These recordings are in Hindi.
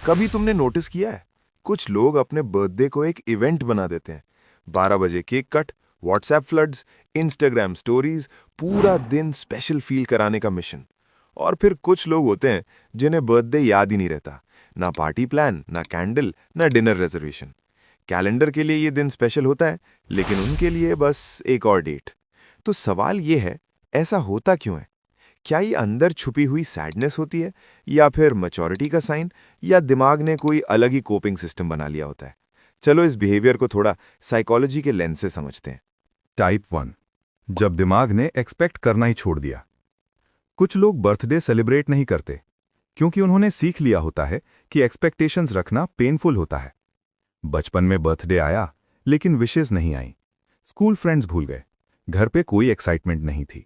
कभी तुमने नोटिस किया है, कुछ लोग अपने बर्थडे को एक इवेंट बना देते हैं। 12 बजे cake cut, WhatsApp floods, Instagram stories, पूरा दिन स्पेशल फील कराने का मिशन। और फिर कुछ लोग होते हैं जिन्हें बर्थडे याद ही नहीं रहता, ना पार्टी प्लान, ना कैंडल, ना डिनर रिजर्वेशन। कैलेंडर के लिए ये दिन स्पेशल होता है, लेकिन उनके लिए बस एक और डेट। तो सवाल ये है, ऐसा होता क्यों है? क्या ये अंदर छुपी हुई सैडनेस होती है, या फिर मैच्योरिटी का साइन, या दिमाग ने कोई अलग ही कोपिंग सिस्टम बना लिया होता है? चलो इस बिहेवियर को थोड़ा साइकोलॉजी के लेंस से समझते हैं। टाइप 1, जब दिमाग ने एक्सपेक्ट करना ही छोड़ दिया। कुछ लोग बर्थडे सेलिब्रेट नहीं करते क्योंकि उन्होंने सीख लिया होता है कि एक्सपेक्टेशंस रखना पेनफुल होता है। बचपन में बर्थडे आया लेकिन विशेष नहीं आई, स्कूल फ्रेंड्स भूल गए, घर पे कोई एक्साइटमेंट नहीं थी।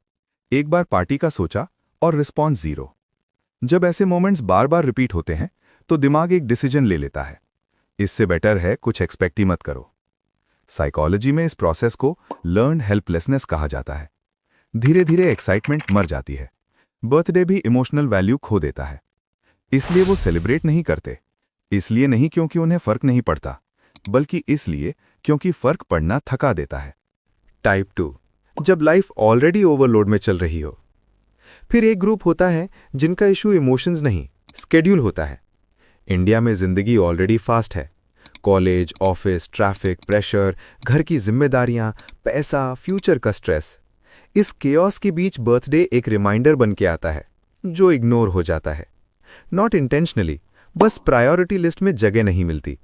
एक बार पार्टी का सोचा और रिस्पॉन्स 0। जब ऐसे मोमेंट्स बार बार रिपीट होते हैं तो दिमाग एक डिसीजन ले लेता है, इससे बेटर है कुछ एक्सपेक्ट ही मत करो। साइकोलॉजी में इस प्रोसेस को लर्न्ड हेल्पलेसनेस कहा जाता है। धीरे धीरे एक्साइटमेंट मर जाती है, बर्थडे भी इमोशनल वैल्यू खो देता है। इसलिए वो सेलिब्रेट नहीं करते, इसलिए नहीं क्योंकि उन्हें फर्क नहीं पड़ता, बल्कि इसलिए क्योंकि फर्क पड़ना थका देता है। टाइप 2, जब लाइफ ऑलरेडी ओवरलोड में चल रही हो। फिर एक ग्रुप होता है जिनका इशू इमोशंस नहीं, स्केड्यूल होता है। इंडिया में जिंदगी ऑलरेडी फास्ट है। कॉलेज, ऑफिस, ट्रैफिक, प्रेशर, घर की जिम्मेदारियां, पैसा, फ्यूचर का स्ट्रेस। इस केओस के बीच बर्थडे एक रिमाइंडर बन के आता है, जो इग्नोर हो जाता है। नॉट इंटेंशनली, बस प्रायोरिटी लिस्ट में जगह नहीं मिलती।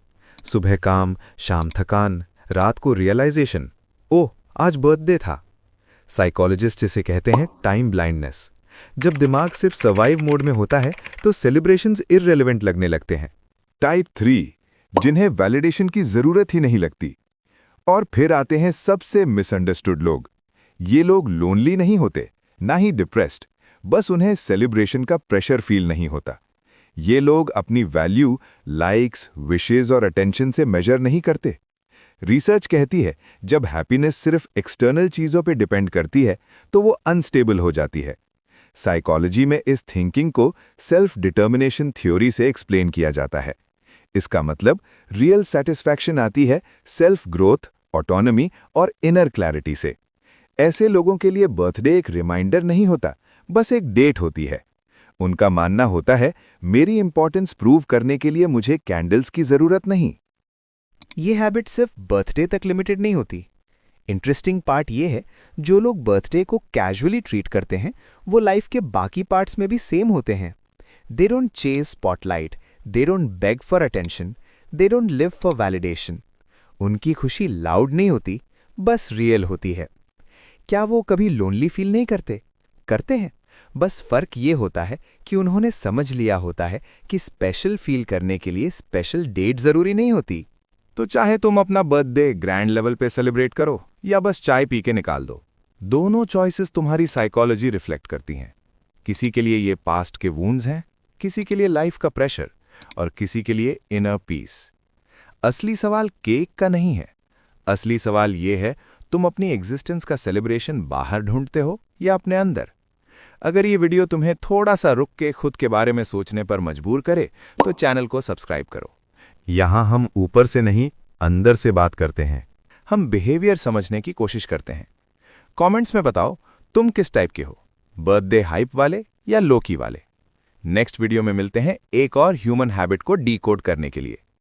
सुबह काम, शाम थकान, रात को रियलाइजेशन, ओह आज बर्थडे था। साइकोलॉजिस्ट इसे कहते हैं टाइम ब्लाइंडनेस। जब दिमाग सिर्फ सर्वाइव मोड में होता है तो सेलिब्रेशंस इररिलेवेंट लगने लगते हैं। टाइप 3, जिन्हें वैलिडेशन की जरूरत ही नहीं लगती। और फिर आते हैं सबसे मिसअंडरस्टूड लोग। ये लोग लोनली नहीं होते, ना ही डिप्रेस्ड, बस उन्हें सेलिब्रेशन का प्रेशर फील नहीं होता। ये लोग अपनी वैल्यू लाइक्स, विशेज और अटेंशन से मेजर नहीं करते। रिसर्च कहती है जब हैप्पीनेस सिर्फ एक्सटर्नल चीजों पे डिपेंड करती है तो वो अनस्टेबल हो जाती है। साइकोलॉजी में इस थिंकिंग को सेल्फ डिटर्मिनेशन थ्योरी से एक्सप्लेन किया जाता है। इसका मतलब रियल सेटिस्फैक्शन आती है सेल्फ ग्रोथ, ऑटोनॉमी और इनर क्लैरिटी से। ऐसे लोगों के लिए बर्थडे एक रिमाइंडर नहीं होता, बस एक डेट होती है। उनका मानना होता है मेरी इंपॉर्टेंस प्रूव करने के लिए मुझे कैंडल्स की जरूरत नहीं। ये हैबिट सिर्फ बर्थडे तक लिमिटेड नहीं होती। इंटरेस्टिंग पार्ट ये है, जो लोग बर्थडे को कैजुअली ट्रीट करते हैं वो लाइफ के बाकी पार्ट्स में भी सेम होते हैं। They don't chase spotlight, they don't bag for attention, they don't live for validation. उनकी खुशी लाउड नहीं होती, बस रियल होती है। क्या वो कभी लोनली फील नहीं करते? करते हैं, बस फर्क ये होता है कि उन्होंने समझ लिया होता है कि स्पेशल फील करने के लिए स्पेशल डेट जरूरी नहीं होती। तो चाहे तुम अपना बर्थडे ग्रैंड लेवल पे सेलिब्रेट करो या बस चाय पी के निकाल दो, दोनों चॉइसेस तुम्हारी साइकोलॉजी रिफ्लेक्ट करती हैं। किसी के लिए ये पास्ट के वूंड्स हैं, किसी के लिए लाइफ का प्रेशर, और किसी के लिए इनर पीस। असली सवाल केक का नहीं है, असली सवाल ये है तुम अपनी एग्जिस्टेंस का सेलिब्रेशन बाहर ढूंढते हो या अपने अंदर। अगर ये वीडियो तुम्हें थोड़ा सा रुक के खुद के बारे में सोचने पर मजबूर करे तो चैनल को सब्सक्राइब करो। यहाँ हम ऊपर से नहीं, अंदर से बात करते हैं। हम बिहेवियर समझने की कोशिश करते हैं। कमेंट्स में बताओ तुम किस टाइप के हो, बर्थडे हाइप वाले या लोकी वाले। नेक्स्ट वीडियो में मिलते हैं एक और ह्यूमन हैबिट को डीकोड करने के लिए।